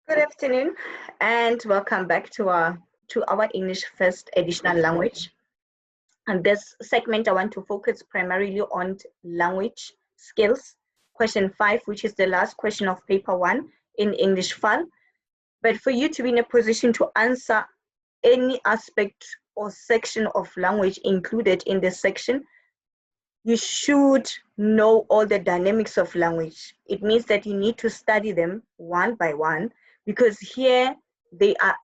Good afternoon, and welcome back to our English First Additional Language. And this segment, I want to focus primarily on language skills. Question 5, which is the last question of paper 1 in English FAL. But for you to be in a position to answer any aspect or section of language included in this section, you should know all the dynamics of language. It means that you need to study them one by one, because here they are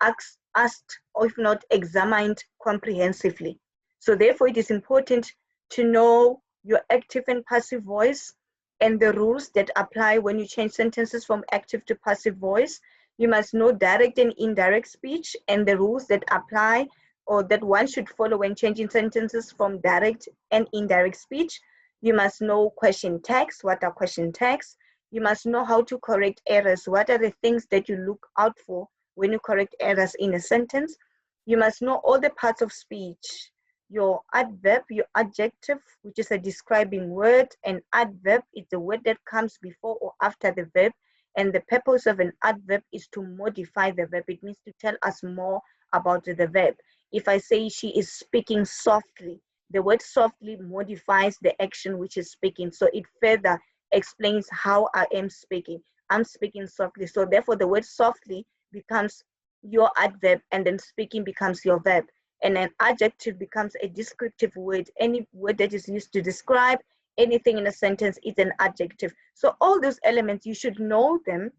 asked, or if not examined comprehensively. So therefore, it is important to know your active and passive voice and the rules that apply when you change sentences from active to passive voice. You must know direct and indirect speech and the rules that apply or that one should follow when changing sentences from direct and indirect speech. You must know question tags. What are question tags? You must know how to correct errors. What are the things that you look out for when you correct errors in a sentence? You must know all the parts of speech. Your adverb, your adjective, which is a describing word. An adverb is the word that comes before or after the verb. And the purpose of an adverb is to modify the verb. It means to tell us more about the verb. If I say she is speaking softly, the word softly modifies the action which is speaking. So it further explains how I am speaking. I'm speaking softly. So therefore the word softly becomes your adverb, and then speaking becomes your verb. And an adjective becomes a descriptive word. Any word that is used to describe anything in a sentence is an adjective. So all those elements, you should know them,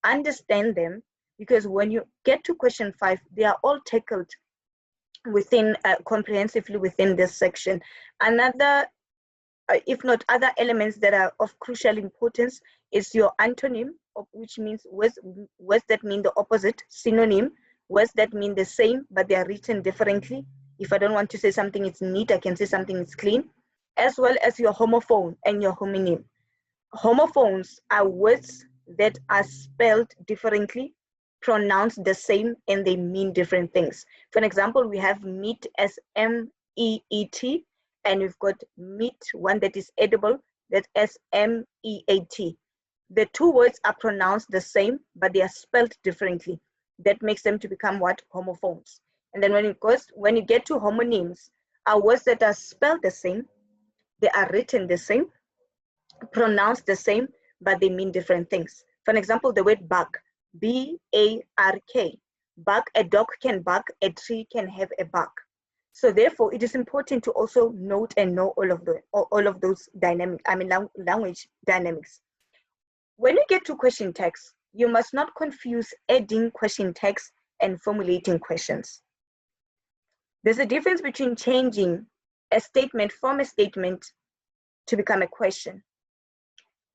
understand them, because when you get to question 5, they are all tackled within comprehensively within this section. Another, if not other elements that are of crucial importance, is your antonym, which means words that mean the opposite, synonym, words that mean the same but they are written differently. If I don't want to say something is neat, I can say something is clean, as well as your homophone and your homonym. Homophones are words that are spelled differently, pronounced the same, and they mean different things. For an example, we have meat as M-E-E-T, and we've got meat, one that is edible, that's S-M-E-A-T. The two words are pronounced the same, but they are spelled differently. That makes them to become what? Homophones. And then when you get to homonyms, are words that are spelled the same, they are written the same, pronounced the same, but they mean different things. For an example, the word bark, B-A-R-K. Bark, a dog can bark, a tree can have a bark. So therefore, it is important to also note and know all of those language dynamics. When you get to question tags, you must not confuse adding question tags and formulating questions. There's a difference between changing a statement from a statement to become a question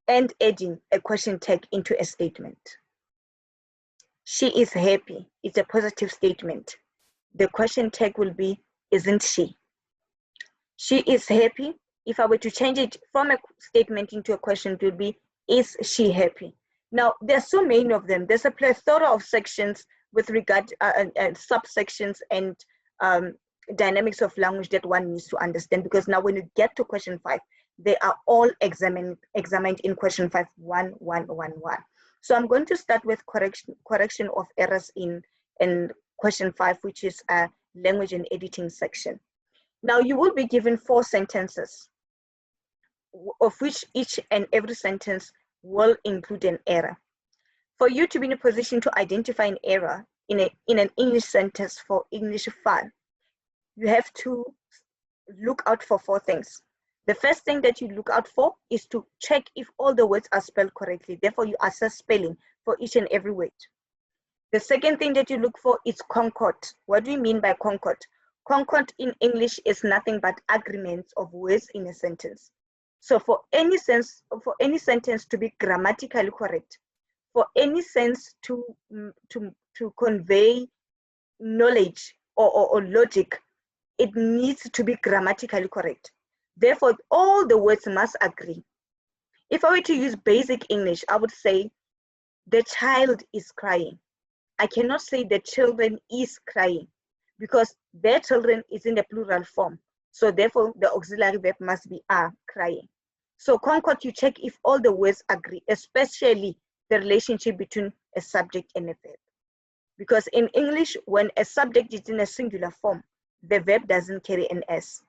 and adding a question tag into a statement. She is happy. It's a positive statement. The question tag will be, isn't she? She is happy. If I were to change it from a statement into a question, it would be, is she happy? Now, there are so many of them. There's a plethora of sections with regard subsections and dynamics of language that one needs to understand, because now when you get to question 5, they are all examined in question 5, 1, 1, 1, 1. So I'm going to start with correction of errors in question 5, which is a language and editing section. Now you will be given 4 sentences, of which each and every sentence will include an error. For you to be in a position to identify an error in an English sentence for English FAL, you have to look out for 4 things. The first thing that you look out for is to check if all the words are spelled correctly. Therefore, you assess spelling for each and every word. The second thing that you look for is concord. What do we mean by concord? Concord in English is nothing but agreements of words in a sentence. So for any sentence to be grammatically correct, for any sense to convey knowledge or logic, it needs to be grammatically correct. Therefore, all the words must agree. If I were to use basic English, I would say, the child is crying. I cannot say the children is crying, because their children is in the plural form. So therefore, the auxiliary verb must be are crying. So concord, you check if all the words agree, especially the relationship between a subject and a verb. Because in English, when a subject is in a singular form, the verb doesn't carry an S.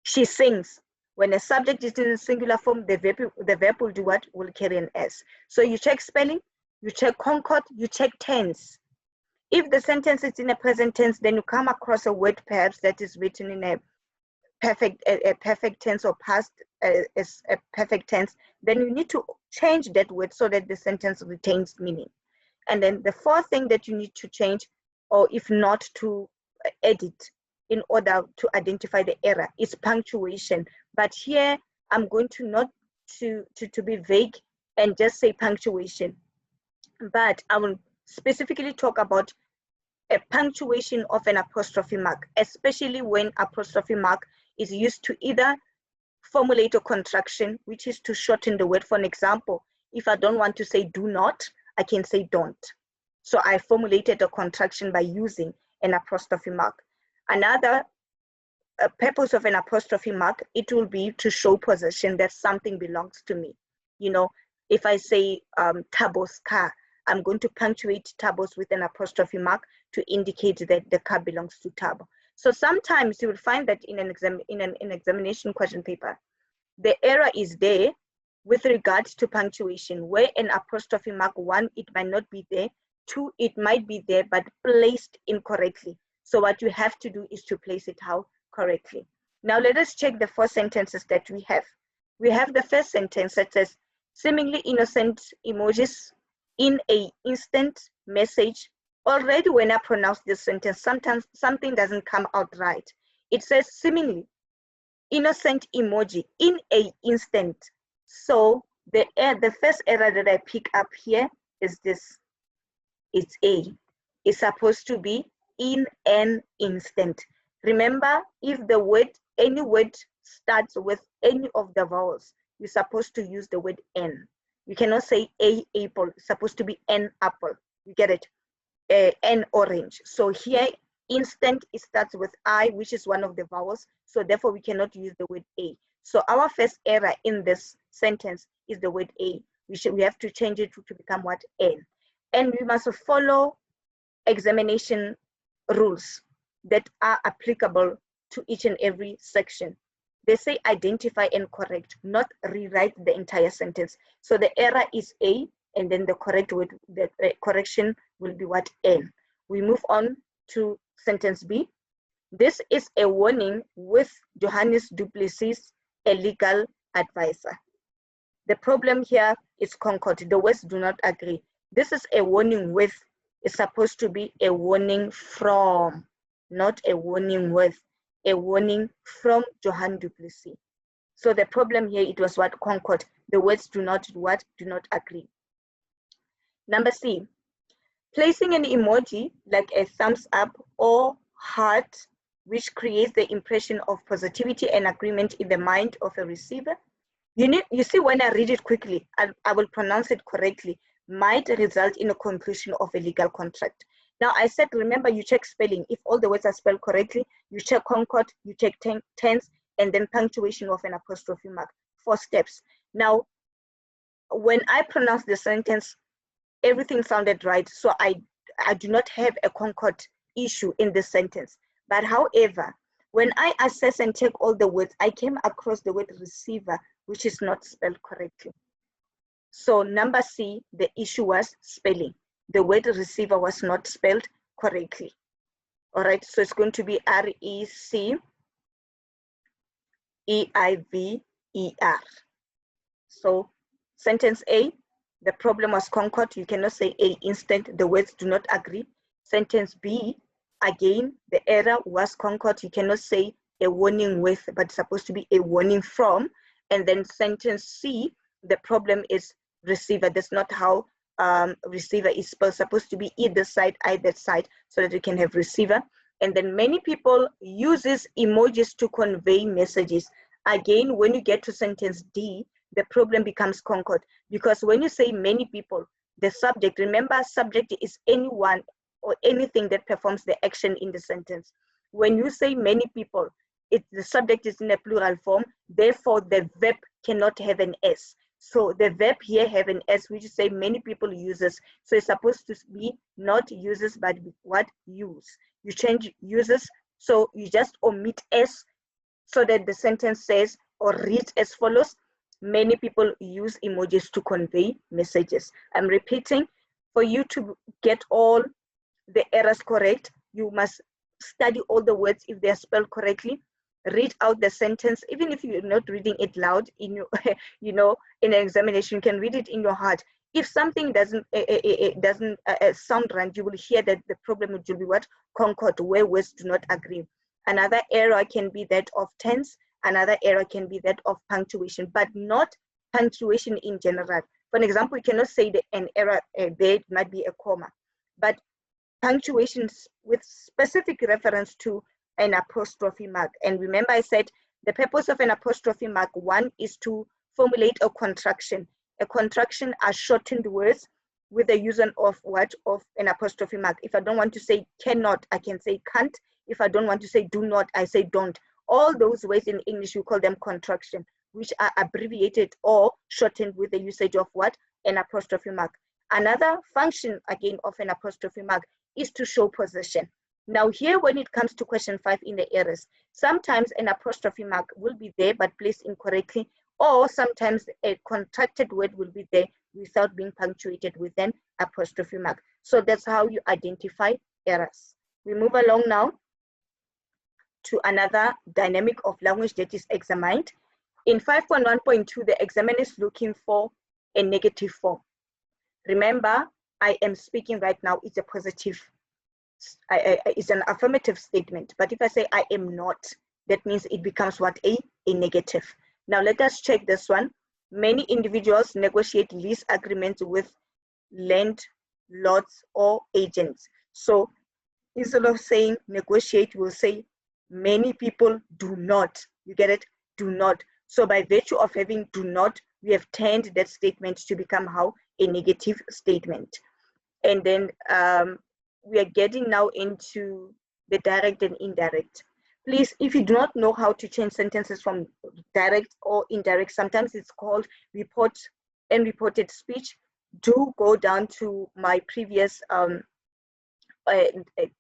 She sings. When a subject is in a singular form, the verb will do what? Will carry an S. So you check spelling, you check concord, you check tense. If the sentence is in a present tense, then you come across a word perhaps that is written in a perfect tense or past a perfect tense, then you need to change that word so that the sentence retains meaning. And then the fourth thing that you need to change, or if not to edit in order to identify the error, is punctuation. But here I'm going to not to be vague and just say punctuation, but I will specifically talk about a punctuation of an apostrophe mark, especially when apostrophe mark is used to either formulate a contraction, which is to shorten the word. For an example, if I don't want to say do not, I can say don't. So I formulated a contraction by using an apostrophe mark. Another purpose of an apostrophe mark, it will be to show possession, that something belongs to me. You know, if I say Tabo's car, I'm going to punctuate Tabo's with an apostrophe mark to indicate that the car belongs to Tabo. So sometimes you will find that in an examination question paper, the error is there with regards to punctuation, where an apostrophe mark, one, it might not be there, two, it might be there but placed incorrectly. So what you have to do is to place it how? Correctly. Now let us check the four sentences that we have. We have the first sentence that says, seemingly innocent emojis in a instant message. Already when I pronounce this sentence, sometimes something doesn't come out right. It says seemingly innocent emoji in a instant. So the first error that I pick up here is this. It's A. It's supposed to be in an instant. Remember, if the word, any word starts with any of the vowels, you're supposed to use the word N. You cannot say a apple. It's supposed to be an apple. You get it? An orange. So here, instant, it starts with I, which is one of the vowels. So therefore, we cannot use the word A. So our first error in this sentence is the word A. We have to change it to become what? N. And we must follow examination rules that are applicable to each and every section. They say identify and correct, not rewrite the entire sentence. So the error is A, and then the correct word, the correction will be what? N. We move on to sentence B. This is a warning with Johannes du Plessis, a legal advisor. The problem here is concord. The words do not agree. This is a warning with. It's supposed to be a warning from, not a warning with. A warning from Johann du Plessis. So the problem here, it was what? Concord. The words do not what? Do not agree. Number C, placing an emoji like a thumbs up or heart, which creates the impression of positivity and agreement in the mind of a receiver. You see, when I read it quickly, I will pronounce it correctly, might result in a conclusion of a legal contract. Now I said, remember, you check spelling. If all the words are spelled correctly, you check concord, you check tense, and then punctuation of an apostrophe mark. 4 steps. Now, when I pronounce the sentence, everything sounded right. So I do not have a concord issue in this sentence. But however, when I assess and check all the words, I came across the word receiver, which is not spelled correctly. So number C, the issue was spelling. The word receiver was not spelled correctly. All right, so it's going to be R-E-C-E-I-V-E-R. So sentence A, the problem was concord. You cannot say A instant. The words do not agree. Sentence B, again, the error was concord. You cannot say a warning with, but it's supposed to be a warning from. And then sentence C, the problem is receiver. That's not how receiver is spelled. Supposed to be either side, so that you can have receiver. And then many people uses emojis to convey messages. Again, when you get to sentence D, the problem becomes concord, because when you say many people, the subject, remember, subject is anyone or anything that performs the action in the sentence. When you say many people, the subject is in a plural form, therefore the verb cannot have an S. So the verb here have an S, which say many people uses. So it's supposed to be not uses, but what? Use. You change uses, so you just omit S so that the sentence says or reads as follows. Many people use emojis to convey messages. I'm repeating, for you to get all the errors correct, you must study all the words if they are spelled correctly. Read out the sentence, even if you're not reading it loud in your, in an examination, you can read it in your heart. If something doesn't sound right, you will hear that the problem will be what? Concord, where words do not agree. Another error can be that of tense. Another error can be that of punctuation, but not punctuation in general. For example, you cannot say that an error there might be a comma, but punctuations with specific reference to an apostrophe mark. And remember, I said the purpose of an apostrophe mark, one is to formulate a contraction. A contraction are shortened words with the use of what? Of an apostrophe mark. If I don't want to say cannot, I can say can't. If I don't want to say do not, I say don't. All those words in English, we call them contraction, which are abbreviated or shortened with the usage of what? An apostrophe mark. Another function, again, of an apostrophe mark is to show possession. Now here, when it comes to question 5 in the errors, sometimes an apostrophe mark will be there but placed incorrectly, or sometimes a contracted word will be there without being punctuated with an apostrophe mark. So that's how you identify errors. We move along now to another dynamic of language that is examined. In 5.1.2, the examiner is looking for a negative form. Remember, I am speaking right now, it's a positive, it's an affirmative statement. But if I say I am not, that means it becomes what? A negative. Now let us check this one. Many individuals negotiate lease agreements with landlords or agents. So instead of saying negotiate, we'll say many people do not. You get it? Do not. So by virtue of having do not, we have turned that statement to become how? A negative statement. And then we are getting now into the direct and indirect. Please, if you do not know how to change sentences from direct or indirect, sometimes it's called report and reported speech, do go down to my previous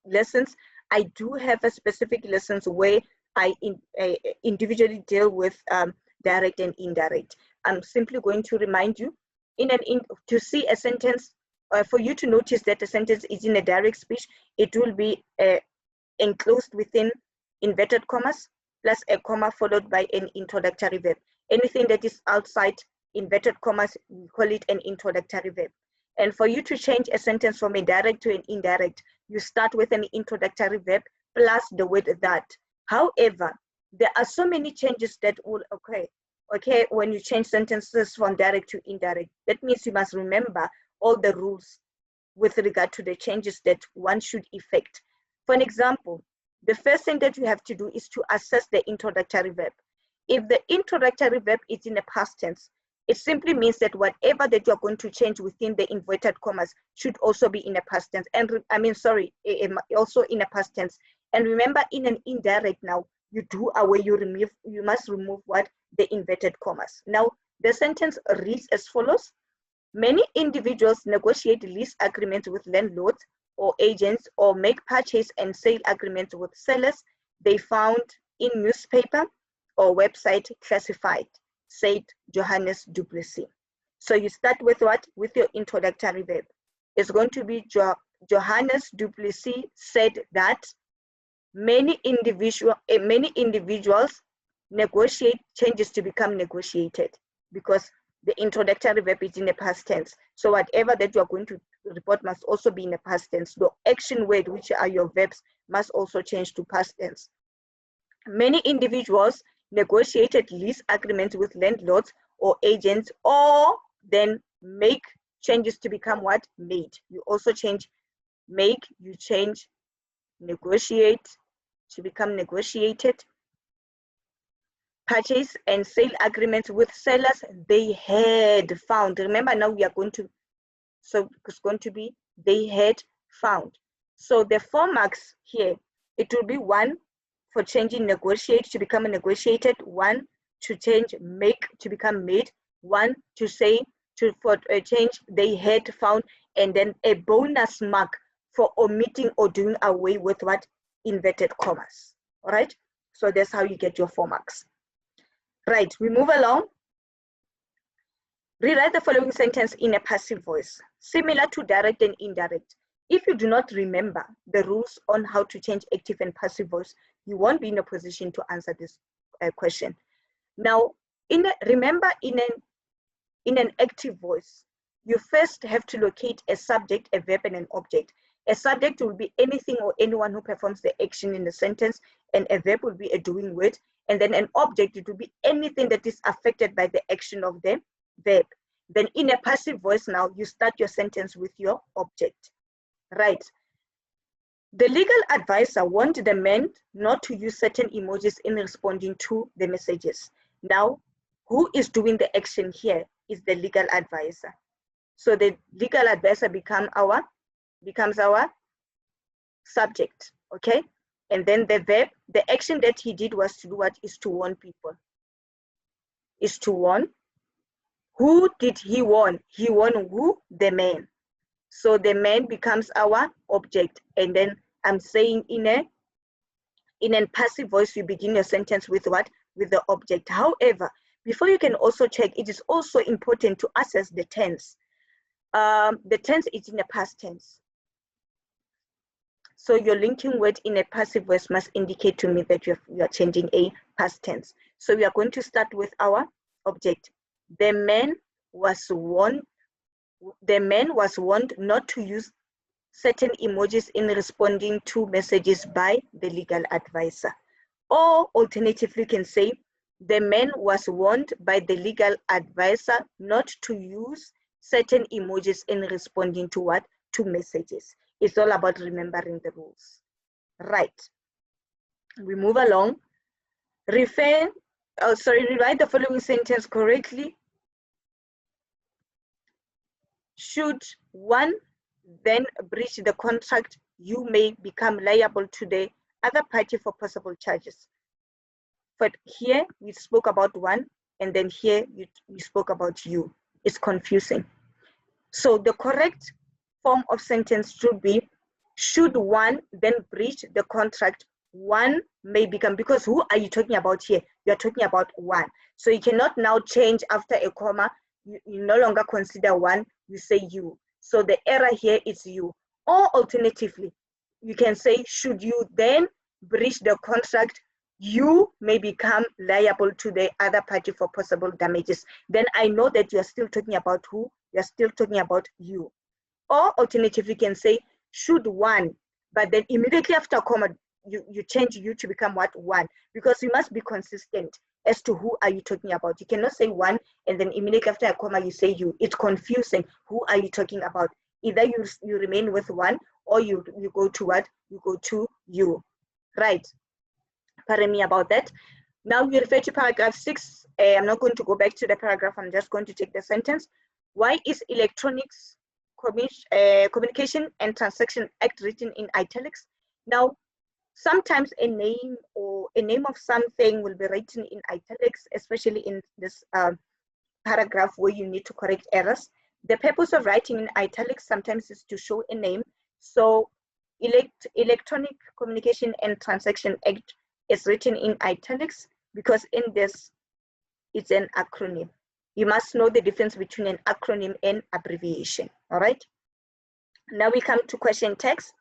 lessons. I do have a specific lessons where I individually deal with direct and indirect. I'm simply going to remind you to see a sentence, for you to notice that a sentence is in a direct speech, it will be enclosed within inverted commas plus a comma followed by an introductory verb. Anything that is outside inverted commas, we call it an introductory verb. And for you to change a sentence from a direct to an indirect, you start with an introductory verb plus the word that. However, there are so many changes that will occur, okay, when you change sentences from direct to indirect. That means you must remember all the rules with regard to the changes that one should effect. For an example, the first thing that you have to do is to assess the introductory verb. If the introductory verb is in a past tense, it simply means that whatever that you're going to change within the inverted commas should also be in a past tense. And also in a past tense. And remember, in an indirect now, you must remove what? The inverted commas. Now, the sentence reads as follows. Many individuals negotiate lease agreements with landlords or agents or make purchase and sale agreements with sellers they found in newspaper or website classified, said Johannes Duplessis. So you start with what? With your introductory verb. It's going to be Johannes Duplessis said that many individuals negotiate changes to become negotiated, because the introductory verb is in the past tense. So whatever that you are going to report must also be in the past tense. The action word, which are your verbs, must also change to past tense. Many individuals negotiated lease agreements with landlords or agents, or then make changes to become what? Made. You also change make, you change negotiate to become negotiated. Purchase and sale agreements with sellers they had found. Remember, now we are going to, so it's going to be they had found. So the 4 marks here, it will be 1 for changing negotiate to become a negotiated, 1 to change make to become made, one to say for a change they had found, and then a bonus mark for omitting or doing away with what? Inverted commas. All right, so that's how you get your 4 marks. Right, we move along. Rewrite the following sentence in a passive voice, similar to direct and indirect. If you do not remember the rules on how to change active and passive voice, you won't be in a position to answer this question. Now, remember in an active voice, you first have to locate a subject, a verb, and an object. A subject will be anything or anyone who performs the action in the sentence, and a verb will be a doing word, and then an object, it will be anything that is affected by the action of the verb. Then in a passive voice now, you start your sentence with your object, right? The legal advisor warned the man not to use certain emojis in responding to the messages. Now, who is doing the action here is the legal advisor. So the legal advisor becomes our subject, okay? And then the verb, the action that he did was to do what? Is to warn people. Is to warn. Who did he warn? He warned who? The man. So the man becomes our object. And then I'm saying in a passive voice, you begin your sentence with what? With the object. However, before you can also check, it is also important to assess the tense. The tense is in the past tense. So your linking word in a passive voice must indicate to me that you are changing a past tense. So we are going to start with our object. The man was warned not to use certain emojis in responding to messages by the legal advisor. Or alternatively, you can say, the man was warned by the legal advisor not to use certain emojis in responding to what? To messages. It's all about remembering the rules. Right. We move along. Rewrite the following sentence correctly. Should one then breach the contract, you may become liable to the other party for possible charges. But here we spoke about one, and then here we spoke about you. It's confusing. So the correct form of sentence should be, should one then breach the contract, one may become, because who are you talking about here? You're talking about one. So you cannot now change after a comma. You no longer consider one, you say you. So the error here is you. Or alternatively, you can say, should you then breach the contract, you may become liable to the other party for possible damages. Then I know that you're still talking about who, you're still talking about you. Or alternatively, you can say, should one, but then immediately after a comma, you change you to become what? One, because you must be consistent as to who are you talking about. You cannot say one and then immediately after a comma you say you. It's confusing. Who are you talking about? Either you remain with one, or you go to what? You go to you. Right. Pardon me about that. Now we refer to paragraph 6. I'm not going to go back to the paragraph. I'm just going to take the sentence. Why is Electronics Communication and Transaction Act written in italics? Now, sometimes a name or a name of something will be written in italics, especially in this paragraph where you need to correct errors. The purpose of writing in italics sometimes is to show a name. So Electronic Communication and Transaction Act is written in italics because in this, it's an acronym. You must know the difference between an acronym and abbreviation, all right? Now we come to question text.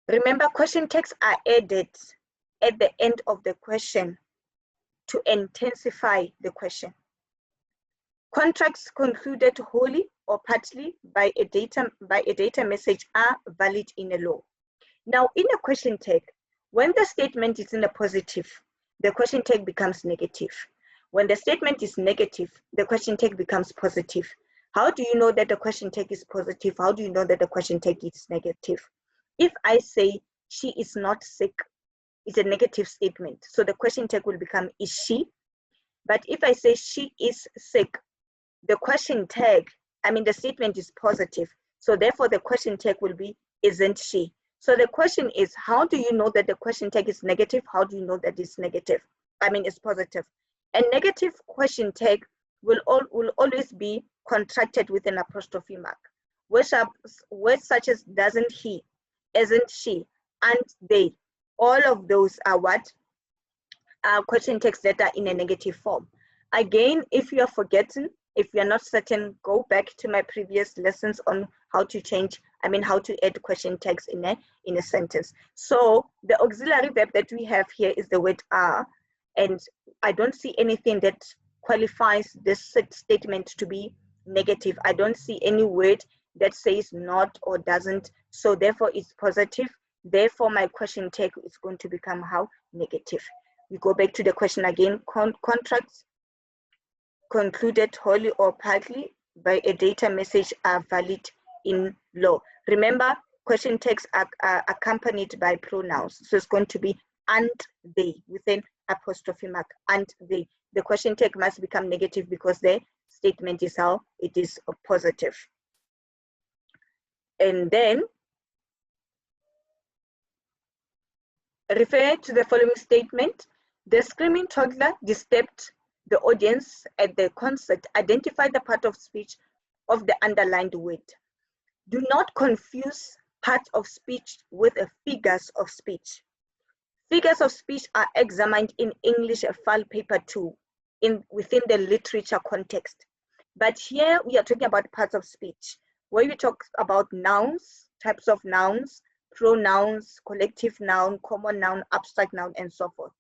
Remember, question texts are added at the end of the question to intensify the question. Contracts concluded wholly or partly by a data message are valid in a law. Now, in a question tag, when the statement is in a positive, the question tag becomes negative. When the statement is negative, the question tag becomes positive. How do you know that the question tag is positive? How do you know that the question tag is negative? If I say she is not sick, it's a negative statement. So the question tag will become is she? But if I say she is sick, the question tag, the statement is positive. So therefore the question tag will be isn't she? So the question is, how do you know that the question tag is negative? How do you know that it's negative? It's positive. A negative question tag will always be contracted with an apostrophe mark. Words such as doesn't he, isn't she, aren't they, all of those are what? Are question tags that are in a negative form. Again, if you are forgetting, if you are not certain, go back to my previous lessons on how to how to add question tags in a sentence. So the auxiliary verb that we have here is the word are, and I don't see anything that qualifies this statement to be negative. I don't see any word that says not or doesn't, so therefore it's positive. Therefore my question tag is going to become how? Negative. We go back to the question again. Contracts concluded wholly or partly by a data message are valid in law. Remember, question tags are accompanied by pronouns, so it's going to be and they with an apostrophe mark, and they. The question tag must become negative because the statement is how it is positive. And then refer to the following statement. The screaming toddler disturbed the audience at the concert. Identify the part of speech of the underlined word. Do not confuse parts of speech with figures of speech. Figures of speech are examined in English Fal Paper 2 within the literature context. But here we are talking about parts of speech, where we talk about nouns, types of nouns, pronouns, collective noun, common noun, abstract noun, and so forth.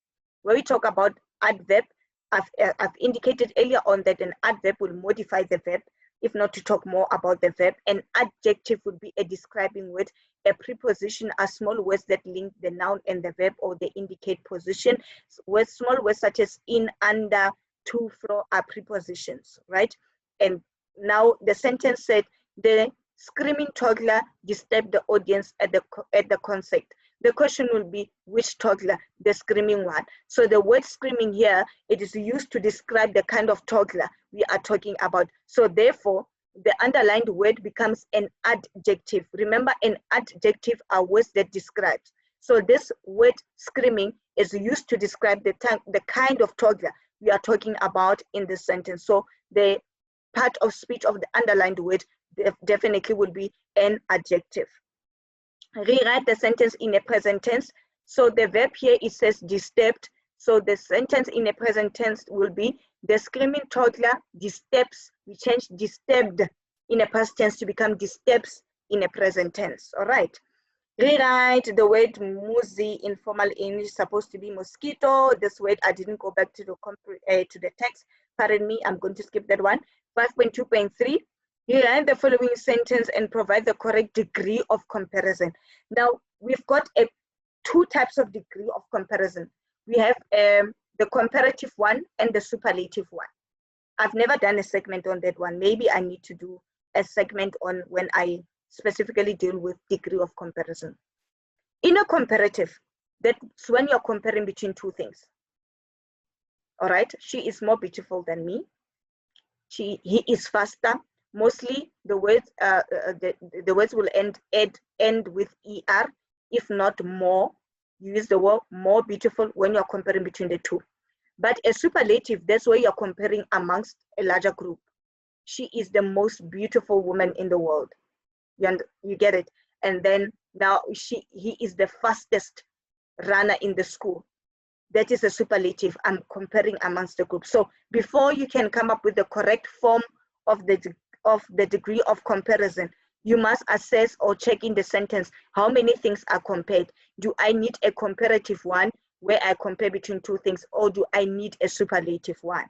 Where we talk about adverb, I've indicated earlier on that an adverb will modify the verb, if not to talk more about the verb. An adjective would be a describing word. A preposition are small words that link the noun and the verb, or they indicate position. Small words such as in, under, to, fro are prepositions, right? And now the sentence said, the screaming toddler disturbed the audience at the concert. The question will be, which toddler? The screaming one. So the word screaming here, it is used to describe the kind of toddler we are talking about. So therefore, the underlined word becomes an adjective. Remember, an adjective are words that describe. So this word screaming is used to describe the kind of toddler we are talking about in this sentence. So the part of speech of the underlined word definitely will be an adjective. Rewrite the sentence in a present tense. So the verb here, it says disturbed. So the sentence in a present tense will be, the screaming toddler disturbs. We change disturbed in a past tense to become disturbs in a present tense. All right. Rewrite the word muzi in formal English, supposed to be mosquito. This word, I didn't go back to the text. Pardon me, I'm going to skip that one. 5.2.3. Rewrite the following sentence and provide the correct degree of comparison. Now, we've got two types of degree of comparison. We have the comparative one and the superlative one. I've never done a segment on that one. Maybe I need to do a segment on when I specifically deal with degree of comparison. In a comparative, that's when you're comparing between two things. All right, she is more beautiful than me. He is faster. Mostly the words the words will end with er, if not more. You use the word more beautiful when you're comparing between the two. But a superlative, that's where you're comparing amongst a larger group. She is the most beautiful woman in the world. You get it? And then now he is the fastest runner in the school. That is a superlative. I'm comparing amongst the group. So before you can come up with the correct form of the degree of comparison, you must assess or check in the sentence how many things are compared. Do I need a comparative one where I compare between two things, or do I need a superlative one?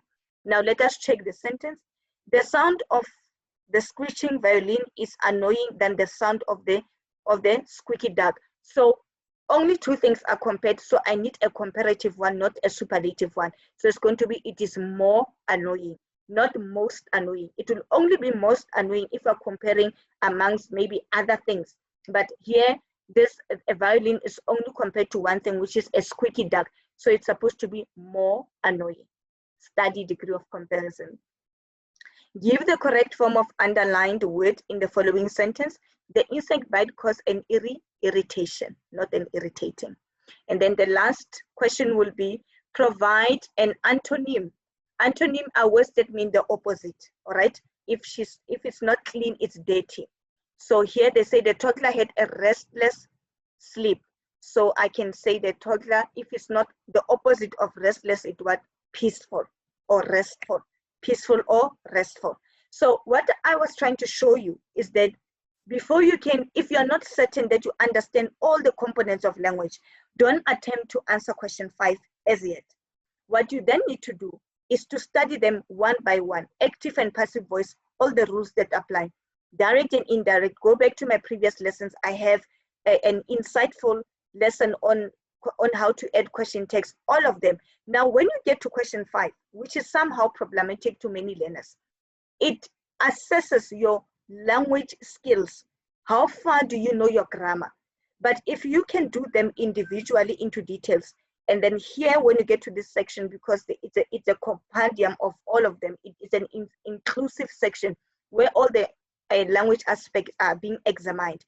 Now let us check the sentence. The sound of the screeching violin is annoying than the sound of the squeaky dog. So only two things are compared, so I need a comparative one, not a superlative one. So it's going to be, it is more annoying, not most annoying. It will only be most annoying if we're comparing amongst maybe other things. But here, a violin is only compared to one thing, which is a squeaky dog. So it's supposed to be more annoying. Study degree of comparison. Give the correct form of underlined word in the following sentence. The insect bite caused an irritation, not an irritating. And then the last question will be, provide an antonym Antonym are words that mean the opposite, all right? If it's not clean, it's dirty. So here they say the toddler had a restless sleep. So I can say the toddler, if it's not the opposite of restless, it was peaceful or restful, peaceful or restful. So what I was trying to show you is that before you can, if you're not certain that you understand all the components of language, don't attempt to answer question 5 as yet. What you then need to do is to study them one by one, active and passive voice, all the rules that apply, direct and indirect. Go back to my previous lessons. I have an insightful lesson on how to add question text, all of them. Now, when you get to question 5, which is somehow problematic to many learners, it assesses your language skills. How far do you know your grammar? But if you can do them individually into details, and then here when you get to this section, because it's a compendium of all of them, it is an inclusive section where all the language aspects are being examined.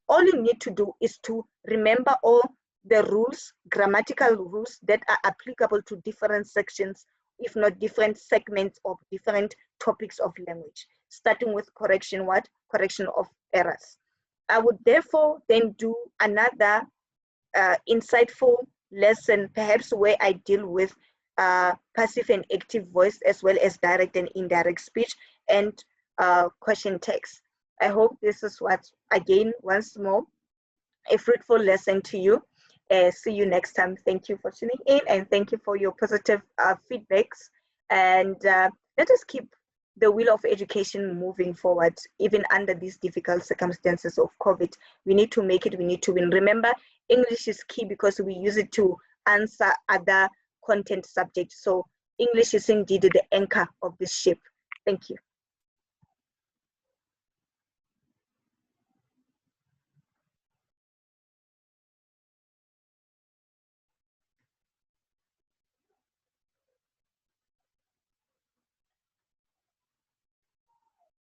All you need to do is to remember all the rules, grammatical rules that are applicable to different sections, if not different segments of different topics of language, starting with correction of errors. I would therefore then do another insightful lesson, perhaps where I deal with passive and active voice, as well as direct and indirect speech and question text. I hope this is what, again, once more, a fruitful lesson to you. See you next time. Thank you for tuning in, and thank you for your positive feedbacks. And let us keep the wheel of education moving forward, even under these difficult circumstances of COVID. We need to make it, we need to win. Remember, English is key because we use it to answer other content subjects. So English is indeed the anchor of this ship. Thank you.